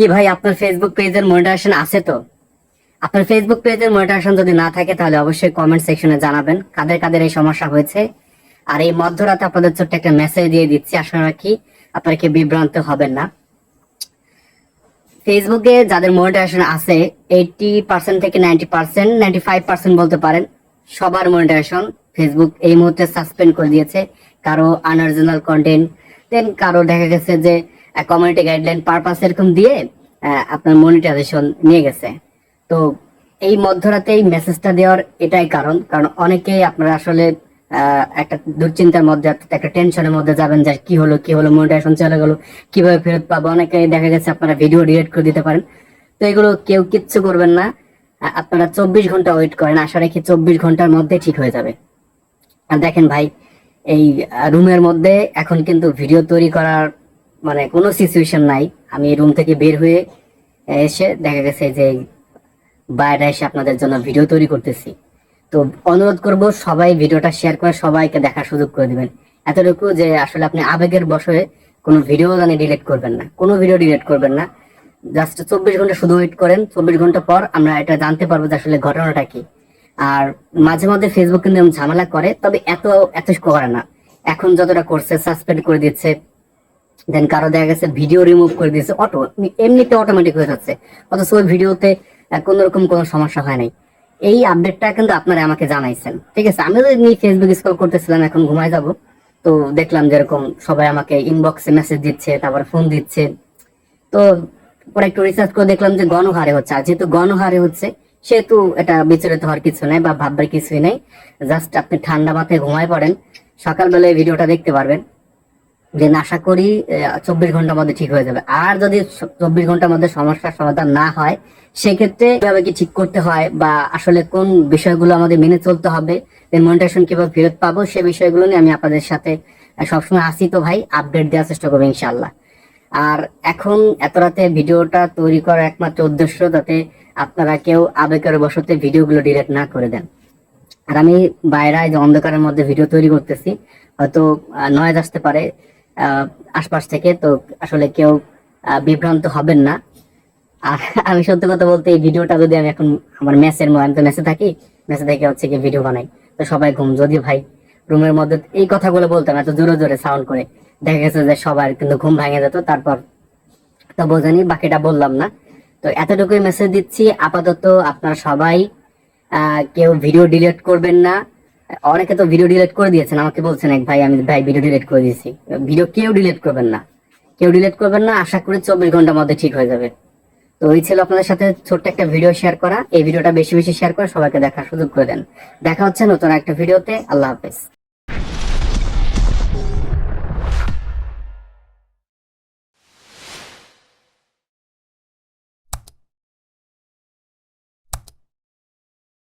কি ভাই, আপনার ফেসবুক পেজের মনিটাইজেশন আছে তো? আপনার ফেসবুক পেজের মনিটাইজেশন যদি না থাকে তাহলে অবশ্যই কমেন্ট সেকশনে জানাবেন কাদের কাদের এই সমস্যা হয়েছে। আর এই মধ্যরাতে আপনাদের ছোট্ট একটা মেসেজ দিয়ে দিচ্ছি, আশা রাখি আপনারা কি বিভ্রান্ত হবেন না। ফেসবুকে যাদের মনিটাইজেশন আছে 80% থেকে 90%, 95% বলতে পারেন, সবার মনিটাইজেশন ফেসবুক এই মুহূর্তে সাসপেন্ড করে দিয়েছে। কারো আনঅরিজিনাল কন্টেন্ট, দেন কারো দেখা গেছে যে কমিউনিটি গাইডলাইন পারপাস এরকম দিয়ে আপনার মনিটাইজেশন নিয়ে গেছে। তো এই মধ্যরাতে এই মেসেজটা দেওয়ার এটাই কারণ, কারণ অনেকেই আপনারা আসলে একটা দুশ্চিন্তার মধ্যে, একটা টেনশনের মধ্যে যাবেন যে কি হলো মনিটাইজেশন চলে গেল, কিভাবে ফেরত পাবো। অনেকে দেখা গেছে আপনারা ভিডিও ডিলিট করে দিতে পারেন। তো এগুলো কেউ কিচ্ছু করবেন না, আপনারা 24 ঘন্টা ওয়েট করেন, আশা রাখি 24 ঘন্টার মধ্যে ঠিক হয়ে যাবে। আর দেখেন ভাই, এই রুমের মধ্যে এখন কিন্তু ভিডিও তৈরি করার মানে কোনো সিচুয়েশন নাই। আমি রুম থেকে বের হয়ে এসে দেখা গেছে যে বাইরে এসে আপনাদের জন্য ভিডিও তৈরি করতেছি। তো অনুরোধ করব সবাই ভিডিওটা শেয়ার করে সবাইকে দেখার সুযোগ করে দিবেন। এতটুকু যে আসলে আপনি আবেগের বশে কোনো ভিডিও জানি ডিলিট করবেন না, কোনো ভিডিও ডিলিট করবেন না। জাস্ট 24 ঘন্টা শুধু ওয়েট করেন, 24 ঘন্টা পর আমরা এটা জানতে পারবো যে আসলে ঘটনাটা কি। আর মাঝে মধ্যে ফেসবুক কিন্তু এরকম ঝামেলা করে, তবে এত এত করে না। এখন যতটা করছে, সাসপেন্ড করে দিচ্ছে, দেন কারো দেখা গেছে ভিডিও রিমুভ করে দিয়েছে, এমনিতে অটোমেটিক হয়ে যাচ্ছে, অথচ ওই ভিডিওতে কোন রকম কোনো সমস্যা হয় নাই। এই আপডেটটা কিন্তু আপনারা আমাকে জানাইছেন, ঠিক আছে? আমি যদি ফেসবুক স্ক্রল করতেছিলাম, এখন ঘুমায় যাব, তো দেখলাম যেরকম সবাই আমাকে ইনবক্সে মেসেজ দিচ্ছে, তারপর ফোন দিচ্ছে। তো পরে একটু রিসার্চ করে দেখলাম যে গণহারে হচ্ছে। আর যেহেতু গণহারে হচ্ছে, সেহেতু এটা বিচলিত হওয়ার কিছু নেই বা ভাববার কিছুই নেই। জাস্ট আপনি ঠান্ডা মাথায় ঘুমায় পড়েন, সকালবেলায় ভিডিওটা দেখতে পারবেন। যে আশা করি 24 ঘন্টার মধ্যে ঠিক হয়ে যাবে। আর যদি 24 ঘন্টার মধ্যে সমস্যার সমাধান না হয়, সেক্ষেত্রে কিভাবে কি ঠিক করতে হয় বা আসলে কোন বিষয়গুলো আমাদের মেনে চলতে হবে, মনিটাইজেশন কিভাবে ফেরত পাবো, সে বিষয়গুলো নিয়ে আমি আপনাদের সাথে সবসময় আসি। তো ভাই, আপডেট দেওয়ার চেষ্টা করবো ইনশাল্লাহ। আর এখন এত রাতে ভিডিওটা তৈরি করার একমাত্র উদ্দেশ্য যাতে আপনারা কেউ আবেগের বশতে ভিডিওগুলো ডিলিট না করে দেন। আর আমি বাইরে যে অন্ধকারের মধ্যে ভিডিও তৈরি করতেছি, হয়তো নয়েজ আসতে পারে আশপাশ থেকে, তো আসলে কেউ বিভ্রান্ত হবেন না। আর আমি সত্যি কথা বলতে, এই ভিডিওটা যদি আমি এখন আমার আমি তো মেসে থাকি, মেসে থেকে হচ্ছে কি ভিডিও বানাই, তো সবাই ঘুম। যদি ভাই রুমের মধ্যে এই কথাগুলো বলতাম এত জোরে জোরে সাউন্ড করে, দেখা গেছে যে সবার কিন্তু ঘুম ভেঙে যেত। তারপর তো বোঝেনি, বাকিটা বললাম না। তো এতটুকুই মেসেজ দিচ্ছি, আপাতত আপনারা সবাই কেউ ভিডিও ডিলিট করবেন না। অনেকে তো ভিডিও ডিলিট করে দিয়েছেন, আমাকে বলছেন এক ভাই, আমি ভাই ভিডিও ডিলিট করে দিয়েছি। ভিডিও কেউ ডিলিট করবেন না, কেউ ডিলিট করবেন না। আশা করি 24 ঘন্টার মধ্যে ঠিক হয়ে যাবে। তো এই ছিল আপনাদের সাথে ছোট্ট একটা ভিডিও শেয়ার করা। এই ভিডিওটা বেশি বেশি শেয়ার করে সবাইকে দেখার সুযোগ করে দেন। দেখা হচ্ছে নতুন একটা ভিডিওতে। আল্লাহ হাফেজ।